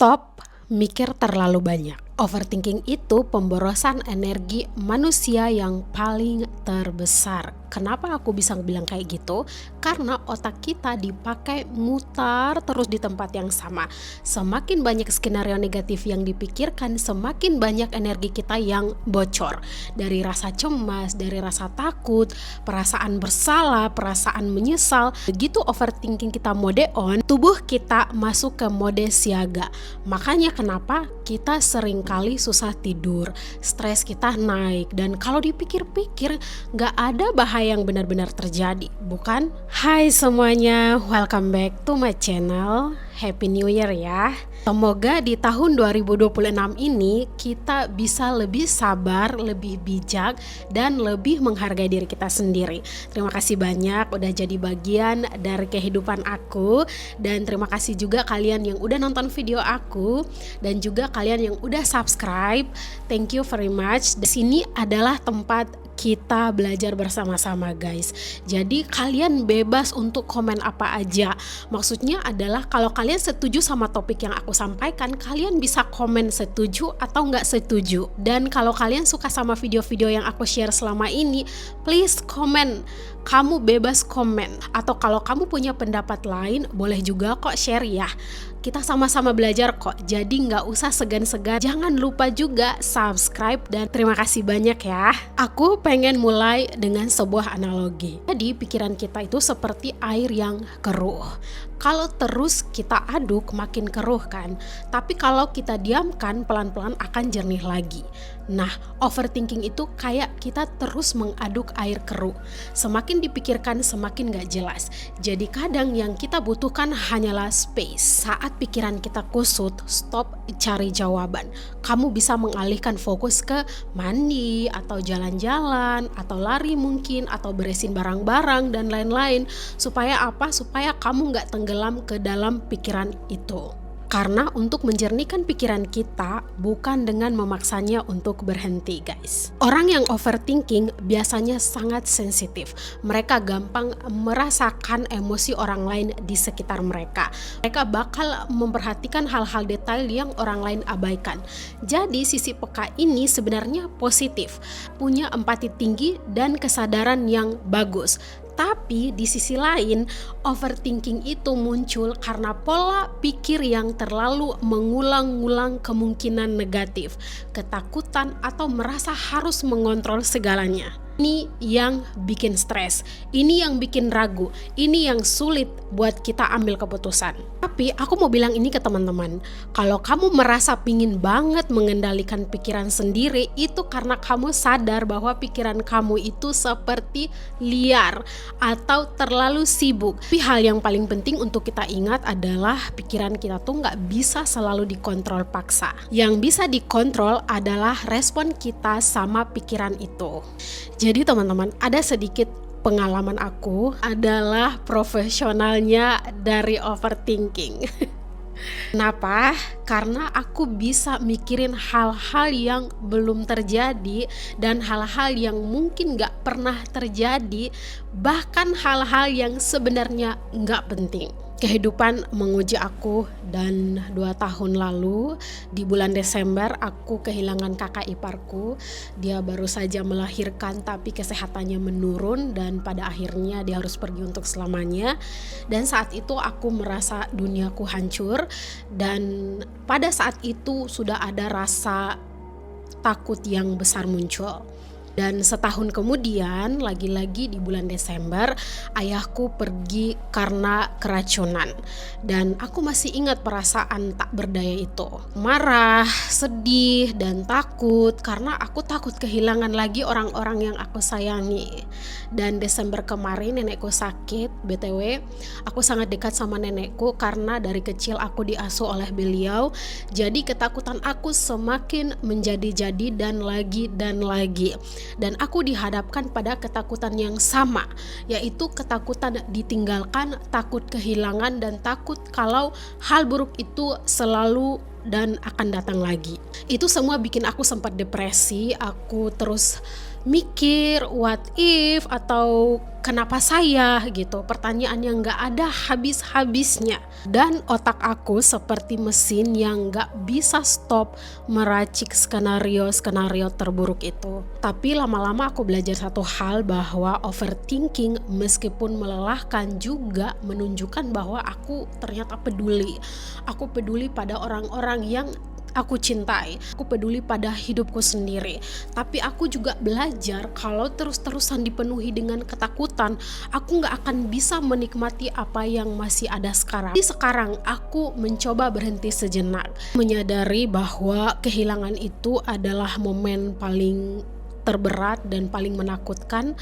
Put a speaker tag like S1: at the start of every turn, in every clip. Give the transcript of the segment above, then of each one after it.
S1: Stop mikir terlalu banyak. Overthinking itu pemborosan energi manusia yang paling terbesar. Kenapa aku bisa bilang kayak gitu? Karena otak kita dipakai mutar terus di tempat yang sama. Semakin banyak skenario negatif yang dipikirkan, semakin banyak energi kita yang bocor. Dari rasa cemas, dari rasa takut, perasaan bersalah, perasaan menyesal. Begitu overthinking kita mode on, tubuh kita masuk ke mode siaga. Makanya kenapa kita seringkali susah tidur, stres kita naik, dan kalau dipikir-pikir gak ada bahaya yang benar-benar terjadi, bukan? Hai semuanya, welcome back to my channel. Happy New Year ya. Semoga di tahun 2026 ini kita bisa lebih sabar, lebih bijak, dan lebih menghargai diri kita sendiri. Terima kasih banyak udah jadi bagian dari kehidupan aku, dan terima kasih juga kalian yang udah nonton video aku dan juga kalian yang udah subscribe. Thank you very much. Di sini adalah tempat kita belajar bersama-sama guys. Jadi kalian bebas untuk komen apa aja. Maksudnya adalah kalau kalian setuju sama topik yang aku sampaikan, kalian bisa komen setuju atau nggak setuju. Dan kalau kalian suka sama video-video yang aku share selama ini, please komen. Kamu bebas komen. Atau kalau kamu punya pendapat lain, boleh juga kok share ya. Kita sama-sama belajar kok, jadi nggak usah segan-segan. Jangan lupa juga subscribe dan terima kasih banyak ya. Aku pengen mulai dengan sebuah analogi. Jadi pikiran kita itu seperti air yang keruh. Kalau terus kita aduk makin keruh kan, tapi kalau kita diamkan pelan-pelan akan jernih lagi. Nah, overthinking itu kayak kita terus mengaduk air keruh. Semakin dipikirkan semakin gak jelas. Jadi kadang yang kita butuhkan hanyalah space. Saat pikiran kita kusut, stop cari jawaban. Kamu bisa mengalihkan fokus ke mandi, atau jalan-jalan, atau lari mungkin, atau beresin barang-barang dan lain-lain. Supaya apa? Supaya kamu gak tenggelam ke dalam pikiran itu. Karena untuk menjernihkan pikiran kita bukan dengan memaksanya untuk berhenti guys. Orang yang overthinking biasanya sangat sensitif. Mereka gampang merasakan emosi orang lain di sekitar mereka. Mereka bakal memperhatikan hal-hal detail yang orang lain abaikan. Jadi sisi peka ini sebenarnya positif. Punya empati tinggi dan kesadaran yang bagus. Tapi di sisi lain, overthinking itu muncul karena pola pikir yang terlalu mengulang-ulang kemungkinan negatif, ketakutan, atau merasa harus mengontrol segalanya. Ini yang bikin stres, ini yang bikin ragu, ini yang sulit buat kita ambil keputusan. Tapi aku mau bilang ini ke teman-teman, kalau kamu merasa pingin banget mengendalikan pikiran sendiri, itu karena kamu sadar bahwa pikiran kamu itu seperti liar atau terlalu sibuk. Tapi hal yang paling penting untuk kita ingat adalah pikiran kita tuh nggak bisa selalu dikontrol paksa. Yang bisa dikontrol adalah respon kita sama pikiran itu. Jadi teman-teman, ada sedikit pengalaman aku adalah profesionalnya dari overthinking. Kenapa? Karena aku bisa mikirin hal-hal yang belum terjadi dan hal-hal yang mungkin gak pernah terjadi, bahkan hal-hal yang sebenarnya gak penting. Kehidupan menguji aku, dan 2 tahun lalu di bulan Desember aku kehilangan kakak iparku. Dia baru saja melahirkan tapi kesehatannya menurun dan pada akhirnya dia harus pergi untuk selamanya. Dan saat itu aku merasa duniaku hancur, dan pada saat itu sudah ada rasa takut yang besar muncul. Dan setahun kemudian, lagi-lagi di bulan Desember, ayahku pergi karena keracunan. Dan aku masih ingat perasaan tak berdaya itu. Marah, sedih, dan takut karena aku takut kehilangan lagi orang-orang yang aku sayangi. Dan Desember kemarin nenekku sakit, BTW. Aku sangat dekat sama nenekku karena dari kecil aku diasuh oleh beliau. Jadi ketakutan aku semakin menjadi-jadi dan lagi dan lagi. Dan aku dihadapkan pada ketakutan yang sama, yaitu ketakutan ditinggalkan, takut kehilangan, dan takut kalau hal buruk itu selalu dan akan datang lagi. Itu semua bikin aku sempat depresi. Aku terus mikir what if atau kenapa saya gitu, pertanyaan yang nggak ada habis-habisnya. Dan otak aku seperti mesin yang nggak bisa stop meracik skenario-skenario terburuk itu. Tapi lama-lama aku belajar satu hal, bahwa overthinking meskipun melelahkan juga menunjukkan bahwa aku ternyata peduli. Aku peduli pada orang-orang yang aku cintai, aku peduli pada hidupku sendiri. Tapi aku juga belajar kalau terus-terusan dipenuhi dengan ketakutan, aku gak akan bisa menikmati apa yang masih ada sekarang. Jadi sekarang aku mencoba berhenti sejenak, menyadari bahwa kehilangan itu adalah momen paling terberat dan paling menakutkan.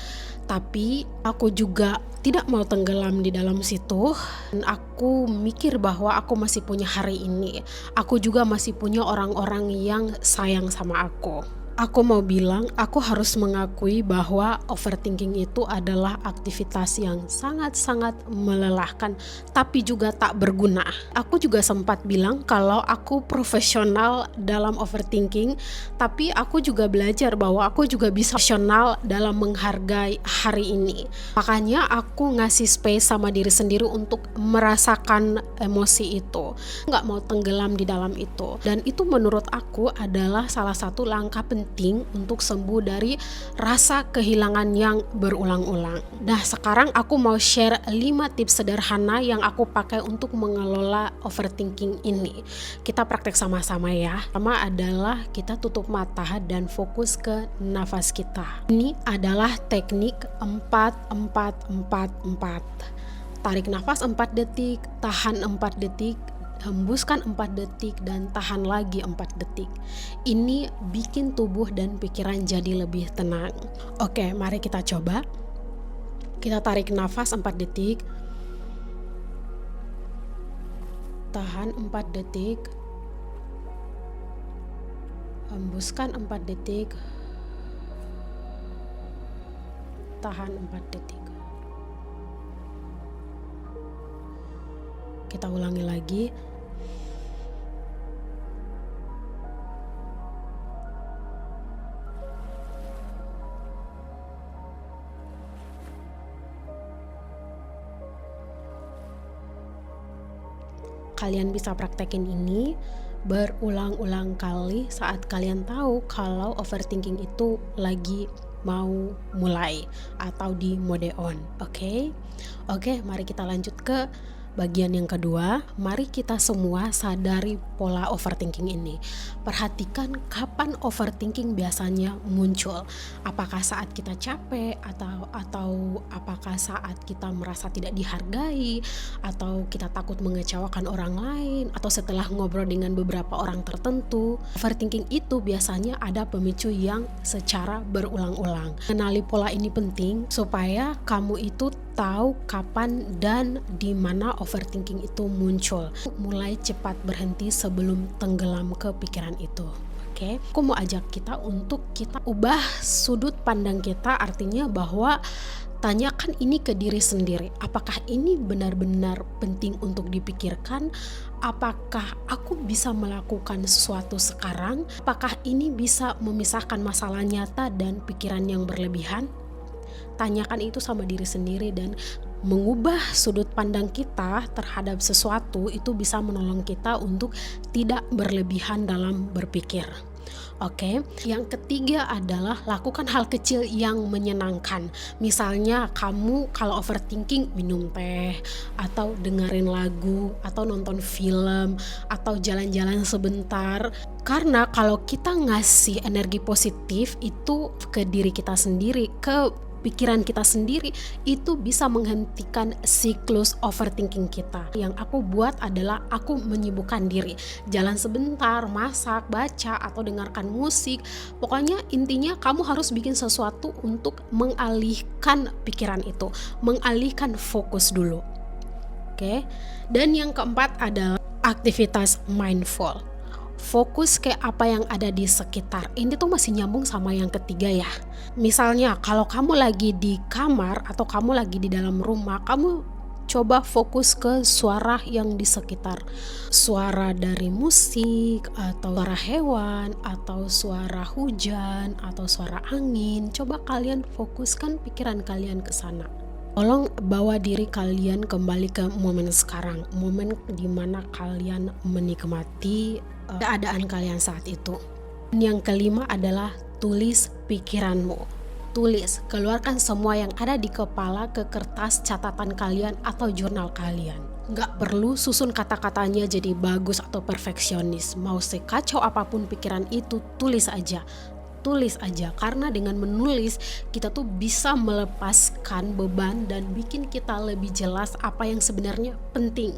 S1: Tapi aku juga tidak mau tenggelam di dalam situ. Dan aku mikir bahwa aku masih punya hari ini. Aku juga masih punya orang-orang yang sayang sama aku. Aku mau bilang, aku harus mengakui bahwa overthinking itu adalah aktivitas yang sangat-sangat melelahkan, tapi juga tak berguna. Aku juga sempat bilang kalau aku profesional dalam overthinking, tapi aku juga belajar bahwa aku juga bisa profesional dalam menghargai hari ini. Makanya aku ngasih space sama diri sendiri untuk merasakan emosi itu, nggak mau tenggelam di dalam itu. Dan itu menurut aku adalah salah satu langkah penting untuk sembuh dari rasa kehilangan yang berulang-ulang. Nah, sekarang aku mau share 5 tips sederhana yang aku pakai untuk mengelola overthinking ini. Kita praktek sama-sama ya. Pertama adalah kita tutup mata dan fokus ke nafas kita. Ini adalah teknik 4-4-4-4. Tarik nafas 4 detik, tahan 4 detik, hembuskan 4 detik, dan tahan lagi 4 detik. Ini bikin tubuh dan pikiran jadi lebih tenang. Oke, mari kita coba. Kita tarik nafas 4 detik, tahan 4 detik, hembuskan 4 detik, tahan 4 detik. Kita ulangi lagi. Kalian bisa praktekin ini berulang-ulang kali saat kalian tahu kalau overthinking itu lagi mau mulai atau di mode on. Oke, mari kita lanjut ke bagian yang kedua. Mari kita semua sadari pola overthinking ini. Perhatikan kapan overthinking biasanya muncul. Apakah saat kita capek atau apakah saat kita merasa tidak dihargai, atau kita takut mengecewakan orang lain, atau setelah ngobrol dengan beberapa orang tertentu. Overthinking itu biasanya ada pemicu yang secara berulang-ulang. Kenali pola ini penting supaya kamu itu tahu kapan dan di mana overthinking itu muncul. Mulai cepat berhenti sebelum tenggelam ke pikiran itu. Oke, aku mau ajak kita untuk kita ubah sudut pandang kita, artinya bahwa tanyakan ini ke diri sendiri. Apakah ini benar-benar penting untuk dipikirkan? Apakah aku bisa melakukan sesuatu sekarang? Apakah ini bisa memisahkan masalah nyata dan pikiran yang berlebihan? Tanyakan itu sama diri sendiri, dan mengubah sudut pandang kita terhadap sesuatu itu bisa menolong kita untuk tidak berlebihan dalam berpikir. Oke, yang ketiga adalah lakukan hal kecil yang menyenangkan. Misalnya kamu kalau overthinking minum teh, atau dengerin lagu, atau nonton film, atau jalan-jalan sebentar. Karena kalau kita ngasih energi positif itu ke diri kita sendiri, ke pikiran kita sendiri, itu bisa menghentikan siklus overthinking kita. Yang aku buat adalah aku menyibukkan diri, jalan sebentar, masak, baca, atau dengarkan musik. Pokoknya intinya kamu harus bikin sesuatu untuk mengalihkan pikiran itu, mengalihkan fokus dulu. Oke. Dan yang keempat adalah aktivitas mindful. Fokus ke apa yang ada di sekitar. Ini tuh masih nyambung sama yang ketiga ya. Misalnya kalau kamu lagi di kamar atau kamu lagi di dalam rumah, kamu coba fokus ke suara yang di sekitar. Suara dari musik, atau suara hewan, atau suara hujan, atau suara angin. Coba kalian fokuskan pikiran kalian ke sana. Tolong bawa diri kalian kembali ke momen sekarang, momen dimana kalian menikmati keadaan kalian saat itu. Yang kelima adalah tulis pikiranmu. Tulis, keluarkan semua yang ada di kepala ke kertas catatan kalian atau jurnal kalian. Nggak perlu susun kata-katanya jadi bagus atau perfeksionis. Mau sekacau apapun pikiran itu, tulis aja. Tulis aja, karena dengan menulis kita tuh bisa melepaskan beban dan bikin kita lebih jelas apa yang sebenarnya penting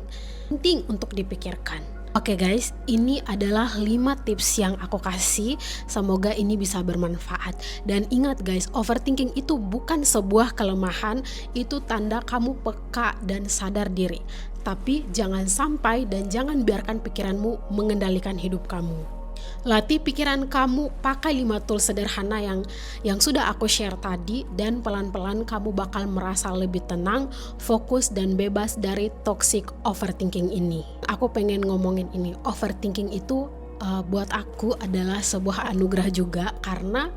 S1: untuk dipikirkan. Oke guys, ini adalah 5 tips yang aku kasih. Semoga ini bisa bermanfaat. Dan ingat guys, overthinking itu bukan sebuah kelemahan, itu tanda kamu peka dan sadar diri. Tapi jangan sampai dan jangan biarkan pikiranmu mengendalikan hidup kamu. Latih pikiran kamu, pakai 5 tools sederhana yang sudah aku share tadi, dan pelan-pelan kamu bakal merasa lebih tenang, fokus, dan bebas dari toxic overthinking ini. Aku pengen ngomongin ini, overthinking itu buat aku adalah sebuah anugerah juga, karena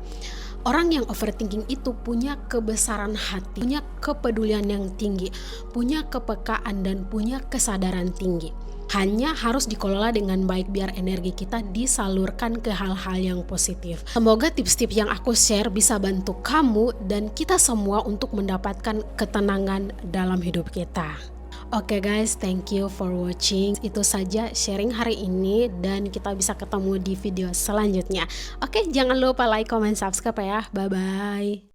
S1: orang yang overthinking itu punya kebesaran hati, punya kepedulian yang tinggi, punya kepekaan, dan punya kesadaran tinggi. Hanya harus dikelola dengan baik biar energi kita disalurkan ke hal-hal yang positif. Semoga tips-tips yang aku share bisa bantu kamu dan kita semua untuk mendapatkan ketenangan dalam hidup kita. Oke guys, thank you for watching. Itu saja sharing hari ini dan kita bisa ketemu di video selanjutnya. Oke, jangan lupa like, comment, subscribe ya. Bye-bye.